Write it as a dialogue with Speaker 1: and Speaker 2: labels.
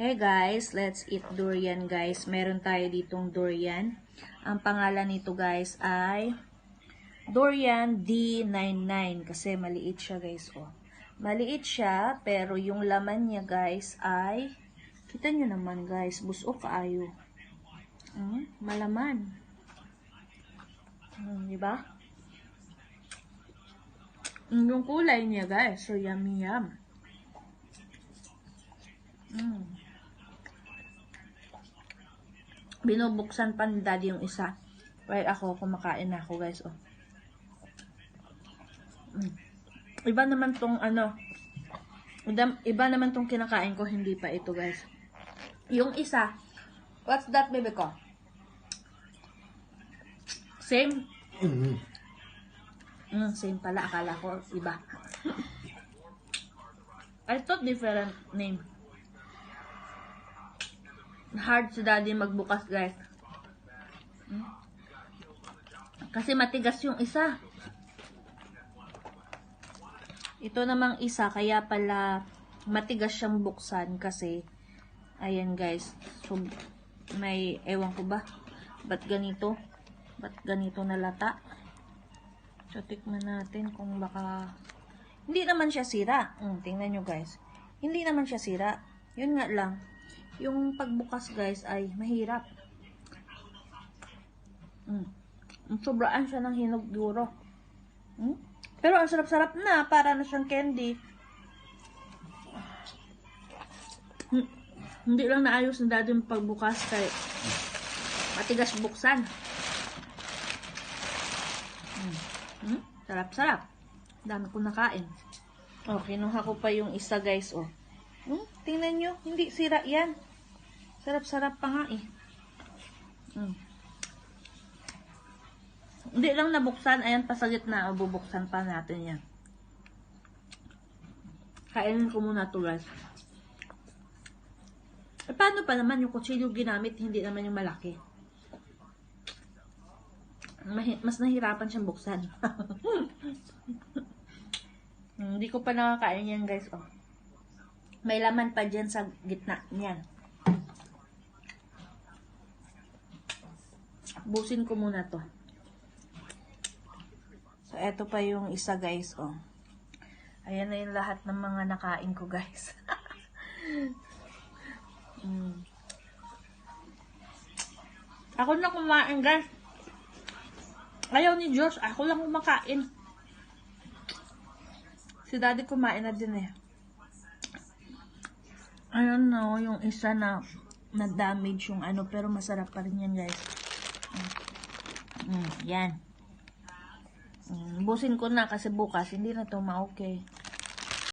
Speaker 1: Hey guys, let's eat durian guys. Meron tayo ditong durian. Ang pangalan nito guys ay Durian D99 kasi maliit siya guys. Oh. Maliit siya pero yung laman niya guys ay kita nyo naman guys, buso kaayo. Malaman. Diba? Yung kulay niya guys, so yummy yum. Binubuksan pa ni daddy yung isa. While ako, kumakain na ako guys. Oh. Iba naman tong iba naman tong kinakain ko, hindi pa ito guys. Yung isa, what's that baby ko? Same? Same pala, akala ko iba. I thought different name. Hard sa daddy magbukas guys. Kasi matigas yung isa. Ito namang isa, kaya pala matigas siyang buksan kasi ayan guys. So, may ewan ko ba? Ba't ganito? Ba't ganito nalata? So, tikman natin kung baka hindi naman siya sira. Tingnan nyo guys. Hindi naman siya sira. Yun nga lang. Yung pagbukas guys ay mahirap. Sobraan siya ng hinog duro. Pero ang sarap-sarap na. Para na siyang candy. Hindi lang naayos na dati yung pagbukas kay matigas buksan. Sarap-sarap. Dami ko nakain. Oh, kinuha ko pa yung isa guys. Oh. Tingnan nyo. Hindi sira yan. Sarap-sarap pa nga eh. Hindi lang nabuksan. Ayan pa sa gitna. Bubuksan pa natin yan. Kainin ko muna to guys. Paano pa naman yung kutsilyo ginamit? Hindi naman yung malaki. Mas nahirapan siyang buksan. Hindi ko pa nakakain yan guys. Oh. May laman pa dyan sa gitna niyan. Busin ko muna to. So, eto pa yung isa guys. Oh. Ayan na yung lahat ng mga nakain ko guys. Ako na kumain guys. Ayaw ni Josh. Ako lang kumakain. Si daddy kumain na din eh. Ayun no, yung isa na damage yung ano, pero masarap pa rin yan guys. Yan. Busin ko na kasi bukas hindi na to ma-okay.